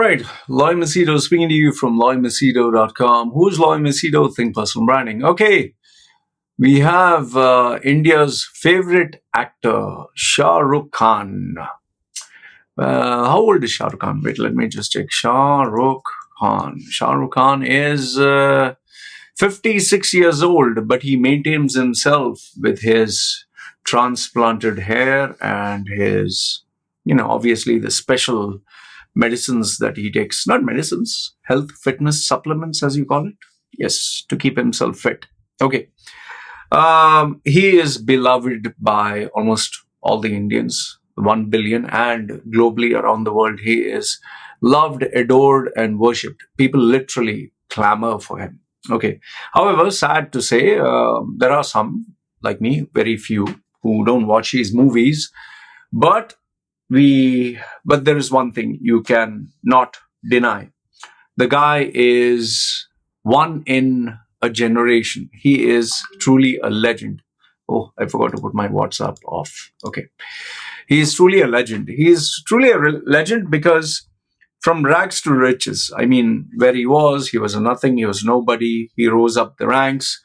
right, Loy Machedo speaking to you from loymachedo.com. Who's Loy Machedo? Think Personal Branding. Okay, we have India's favorite actor, Shah Rukh Khan. How old is Shah Rukh Khan? Wait, let me just check. Shah Rukh Khan. Shah Rukh Khan is 56 years old, but he maintains himself with his transplanted hair and his, obviously the special medicines that he takes. Not medicines, health, fitness supplements, as you call it. Yes, to keep himself fit. Okay. He is beloved by almost all the Indians, 1 billion, and globally around the world, he is loved, adored, and worshipped. People literally clamor for him. Okay. However, sad to say, there are some, like me, very few, who don't watch his movies. But there is one thing you can not deny. The guy is one in a generation. He is truly a legend. Oh, I forgot to put my WhatsApp off. Okay. He is truly a legend. He is truly a legend because from rags to riches, I mean, where he was a nothing, he was nobody, he rose up the ranks.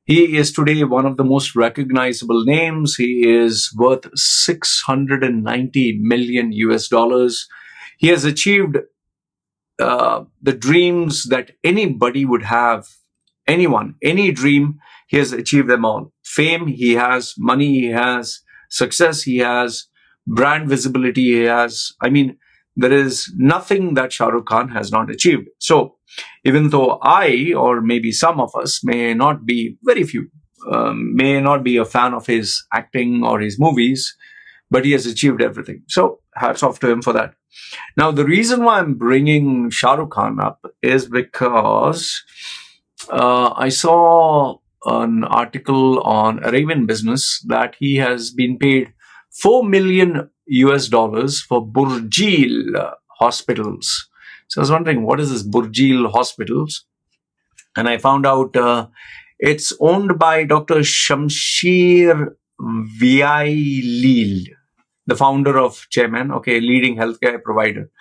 He is today one of the most recognizable names. He is worth 690 million US dollars. He has achieved the dreams that anybody would have. Anyone, any dream, he has achieved them all. Fame, he has. Money, he has. Success, he has. Brand visibility, he has. I mean, there is nothing that Shah Rukh Khan has not achieved. So, even though I, or maybe some of us, may not be, very few, may not be a fan of his acting or his movies, but he has achieved everything. So, hats off to him for that. Now, the reason why I'm bringing Shah Rukh Khan up is because I saw an article on Arabian Business that he has been paid 4 million US dollars for Burjeel Hospitals. So I was wondering, what is this Burjeel Hospitals? And I found out it's owned by Dr Shamsheer Vayalil, the founder of Chairman, leading healthcare provider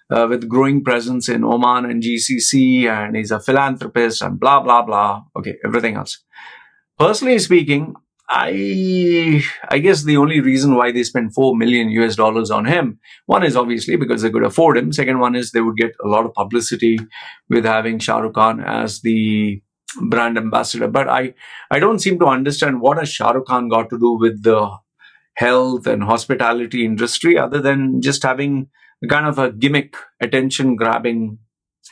with growing presence in Oman and GCC, and he's a philanthropist and blah, blah, blah. Okay, everything else. Personally speaking, I guess the only reason why they spent 4 million US dollars on him, one is obviously because they could afford him. Second one is they would get a lot of publicity with having Shah Rukh Khan as the brand ambassador. But I don't seem to understand what has Shah Rukh Khan got to do with the health and hospitality industry other than just having kind of a gimmick, attention grabbing,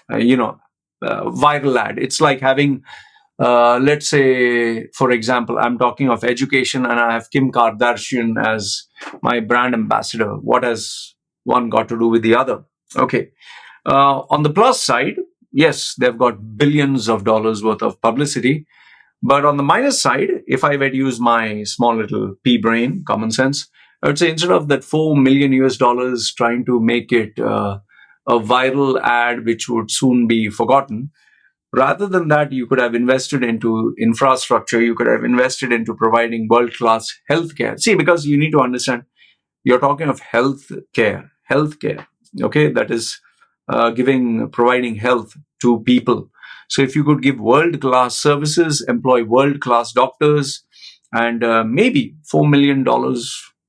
viral ad. It's like having let's say, for example, I'm talking of education and I have Kim Kardashian as my brand ambassador. What has one got to do with the other? Okay. On the plus side, yes, they've got billions of dollars worth of publicity. But on the minus side, if I were to use my small little pea brain, common sense, I would say instead of that 4 million US dollars trying to make it a viral ad which would soon be forgotten, rather than that, you could have invested into infrastructure. You could have invested into providing world-class healthcare. See, because you need to understand, you're talking of healthcare, okay, that is providing health to people. So if you could give world-class services, employ world-class doctors, and maybe $4 million,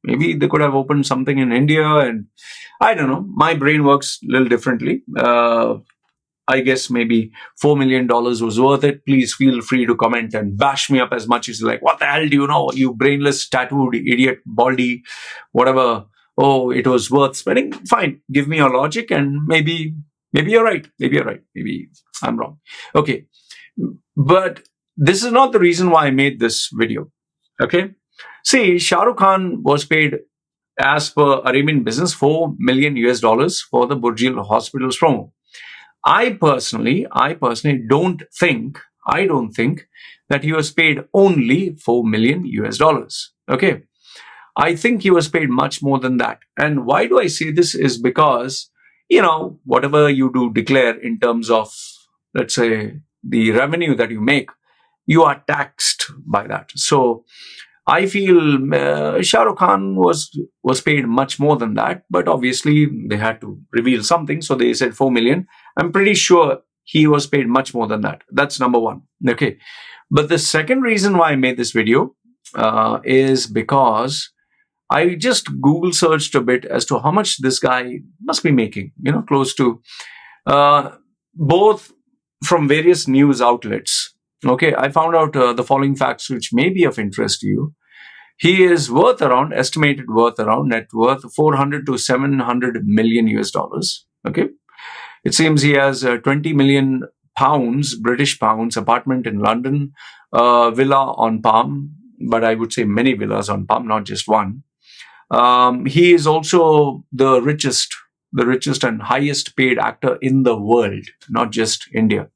maybe they could have opened something in India. And I don't know, my brain works a little differently. I guess maybe $4 million was worth it. Please feel free to comment and bash me up as much as you like. What the hell do you know? You brainless, tattooed, idiot, baldy, whatever. Oh, it was worth spending. Fine. Give me your logic and maybe you're right. Maybe I'm wrong. Okay. But this is not the reason why I made this video. Okay. See, Shah Rukh Khan was paid, as per Arabian Business, 4 million US dollars for the Burjeel Hospitals promo. I personally don't think that he was paid only 4 million US dollars. Okay. I think he was paid much more than that. And why do I say this is because, whatever you do declare in terms of, let's say, the revenue that you make, you are taxed by that. So I feel Shah Rukh Khan was paid much more than that, but obviously they had to reveal something, so they said 4 million. I'm pretty sure he was paid much more than that. That's number one. Okay, but the second reason why I made this video is because I just Google searched a bit as to how much this guy must be making. Close to uh, both from various news outlets. Okay, I found out the following facts, which may be of interest to you. He is estimated worth around net worth 400 to 700 million US dollars. Okay. It seems he has 20 million pounds, British pounds, apartment in London, villa on Palm, but I would say many villas on Palm, not just one. He is also the richest and highest paid actor in the world, not just India.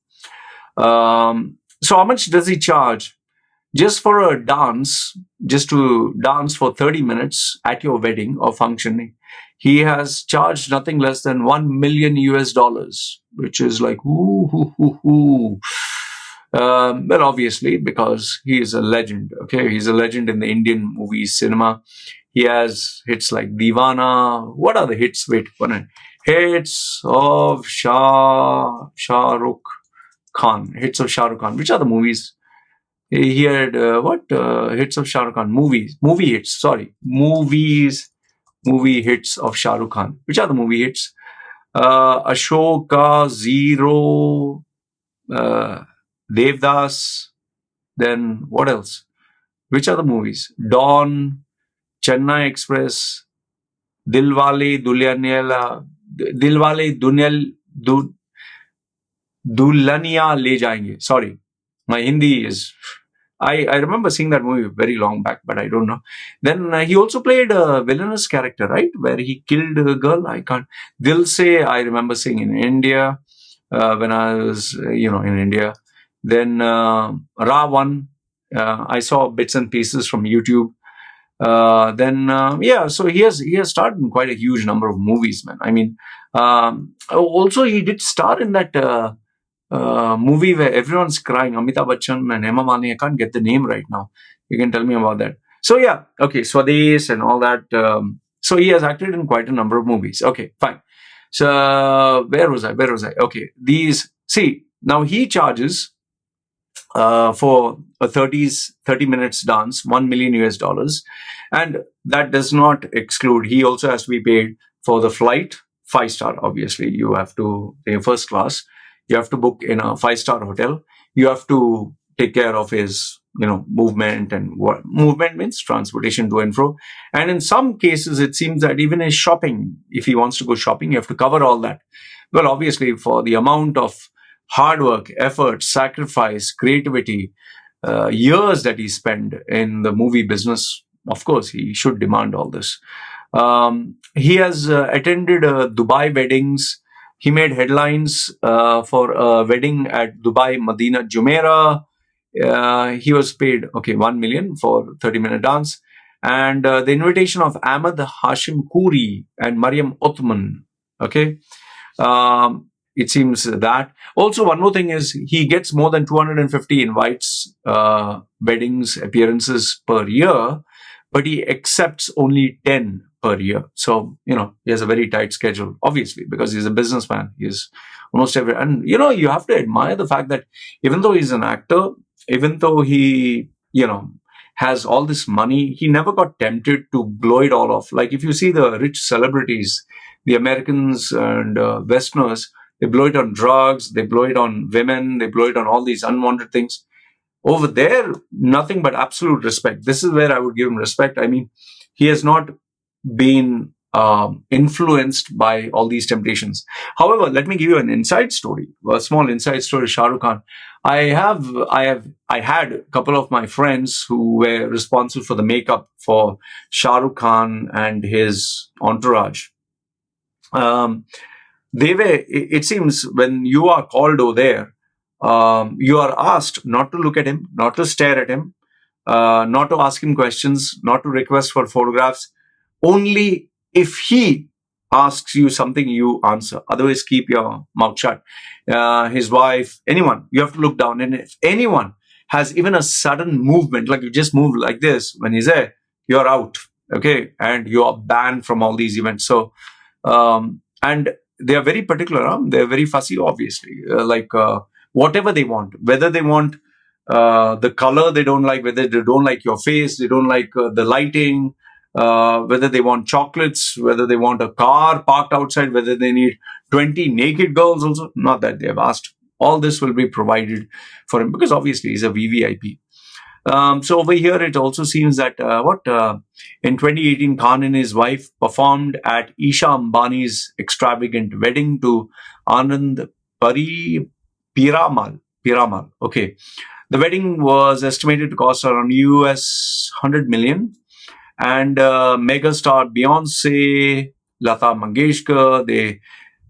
So how much does he charge? Just for a dance, just to dance for 30 minutes at your wedding or function, he has charged nothing less than 1 million US dollars, which is like, ooh, ooh, ooh, ooh. Well, obviously, because he is a legend. Okay, he's a legend in the Indian movie cinema. He has hits like Divana. What are the hits? Wait, one minute. Hits of Shah Rukh Khan. Hits of Shah Rukh Khan. Which are the movies? He had hits of Shah Rukh Khan, movie hits. Sorry, movie hits of Shah Rukh Khan. Which are the movie hits? Ashoka, Zero, Devdas. Then what else? Which are the movies? Dawn, Chennai Express, Dilwale Dulhaniya, Dilwale Dulhaniya Le Jayenge. Sorry, my Hindi is. I remember seeing that movie very long back, but I don't know. Then he also played a villainous character, right? Where he killed a girl. I can't. Dil Se, I remember seeing in India when I was, in India. Then Ra1, I saw bits and pieces from YouTube. So he has starred in quite a huge number of movies, man. I mean, also he did star in that movie where everyone's crying, Amitabh Bachchan and Hema Malini. I can't get the name right now. You can tell me about that. So yeah, okay, Swades and all that. So he has acted in quite a number of movies. Okay, fine. So where was I? Okay, now he charges for a 30 minutes dance, 1 million US dollars. And that does not exclude, he also has to be paid for the flight, 5-star, obviously. You have to pay first class. You have to book in a 5-star hotel. You have to take care of his, movement, and what movement means transportation to and fro. And in some cases, it seems that even his shopping, if he wants to go shopping, you have to cover all that. Well, obviously, for the amount of hard work, effort, sacrifice, creativity, years that he spent in the movie business, of course, he should demand all this. He has attended Dubai weddings. He made headlines for a wedding at Dubai Madina Jumeirah. He was paid 1 million for 30-minute dance. And the invitation of Ahmed Hashim Khoury and Mariam Othman. Okay. It seems that. Also, one more thing is he gets more than 250 invites, weddings, appearances per year, but he accepts only 10 per year. So, he has a very tight schedule, obviously, because he's a businessman. He's almost every, and, you have to admire the fact that even though he's an actor, even though he, has all this money, he never got tempted to blow it all off. Like if you see the rich celebrities, the Americans and Westerners, they blow it on drugs, they blow it on women, they blow it on all these unwanted things. Over there, nothing but absolute respect. This is where I would give him respect. I mean, he has not been influenced by all these temptations. However, let me give you an inside story, a small inside story. Shah Rukh Khan. I had a couple of my friends who were responsible for the makeup for Shah Rukh Khan and his entourage. It seems when you are called over there, you are asked not to look at him, not to stare at him, not to ask him questions, not to request for photographs. Only if he asks you something, you answer. Otherwise, keep your mouth shut. His wife, anyone, you have to look down. And if anyone has even a sudden movement, like you just move like this, when he's there, you're out, okay, and you are banned from all these events. So, and they are very particular, huh? They're very fussy, obviously, whatever they want, whether they want the color they don't like, whether they don't like your face, they don't like the lighting, whether they want chocolates, whether they want a car parked outside, whether they need 20 naked girls also, not that they have asked. All this will be provided for him because obviously he's a VVIP. So over here, it also seems that in 2018, Khan and his wife performed at Isha Ambani's extravagant wedding to Anand Piramal. Okay. The wedding was estimated to cost around US 100 million. And megastar Beyonce, Lata Mangeshkar, they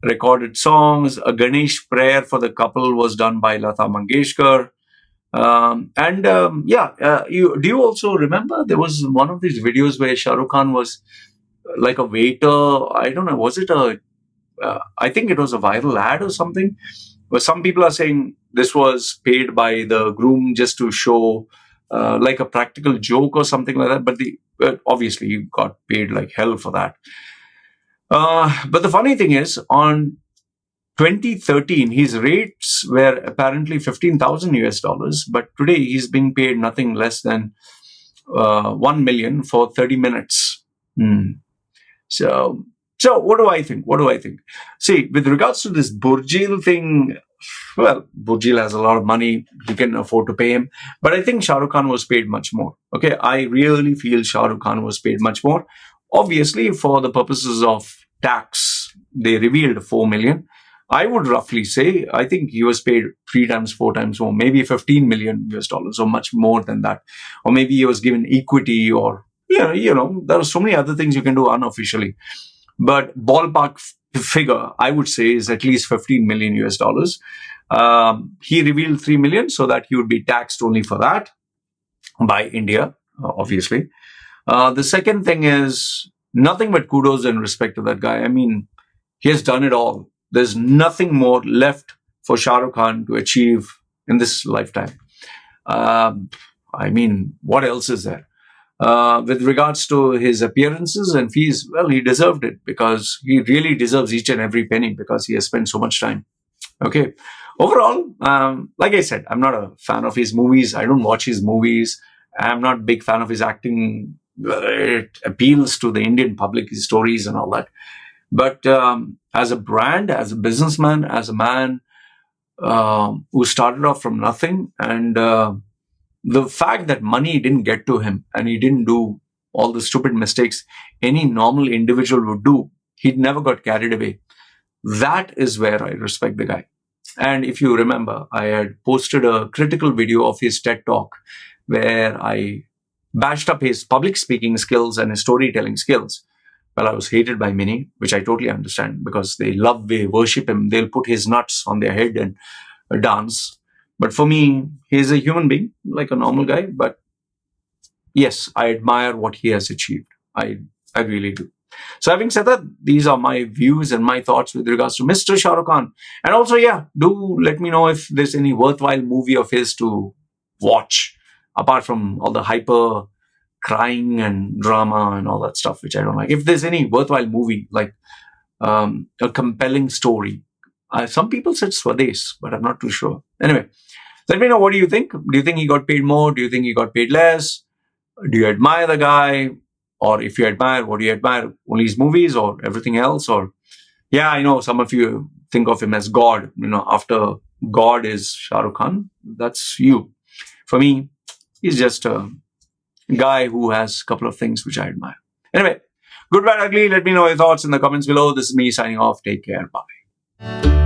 recorded songs. A Ganesh prayer for the couple was done by Lata Mangeshkar. You also remember there was one of these videos where Shah Rukh Khan was like a waiter. I don't know, was it I think it was a viral ad or something. But some people are saying this was paid by the groom just to show like a practical joke or something like that. But obviously, he got paid like hell for that. But the funny thing is, on 2013, his rates were apparently 15,000 US dollars, but today he's being paid nothing less than 1 million for 30 minutes. So what do I think? See, with regards to this Burjeel thing, well, Burjeel has a lot of money. He can afford to pay him. But I think Shah Rukh Khan was paid much more. Okay, I really feel Shah Rukh Khan was paid much more. Obviously, for the purposes of tax, they revealed 4 million. I would roughly say, I think he was paid 3 times, 4 times more, maybe 15 million US dollars or much more than that. Or maybe he was given equity or, there are so many other things you can do unofficially. But ballpark figure, I would say, is at least 15 million US dollars. He revealed 3 million so that he would be taxed only for that by India, obviously. The second thing is nothing but kudos and respect to that guy. I mean, he has done it all. There's nothing more left for Shah Rukh Khan to achieve in this lifetime. I mean, what else is there? With regards to his appearances and fees, well, he deserved it because he really deserves each and every penny because he has spent so much time. Okay. Overall, like I said, I'm not a fan of his movies. I don't watch his movies. I'm not a big fan of his acting. It appeals to the Indian public, his stories and all that. But as a brand, as a businessman, as a man who started off from nothing, and the fact that money didn't get to him and he didn't do all the stupid mistakes any normal individual would do, he never got carried away. That is where I respect the guy. And if you remember, I had posted a critical video of his TED Talk where I bashed up his public speaking skills and his storytelling skills. Well, I was hated by many, which I totally understand because they worship him. They'll put his nuts on their head and dance. But for me, he's a human being, like a normal guy. But yes, I admire what he has achieved. I really do. So having said that, these are my views and my thoughts with regards to Mr. Shah Rukh Khan. And also, do let me know if there's any worthwhile movie of his to watch, apart from all the hyper crying and drama and all that stuff, which I don't like. If there's any worthwhile movie, like a compelling story. Some people said Swades, but I'm not too sure. Anyway, let me know, what do you think? Do you think he got paid more? Do you think he got paid less? Do you admire the guy? Or if you admire, what do you admire? Only his movies or everything else? Or, I know some of you think of him as God. After God is Shah Rukh Khan. That's you. For me, he's just a guy who has a couple of things which I admire. Anyway, good, bad, ugly. Let me know your thoughts in the comments below. This is me signing off. Take care. Bye.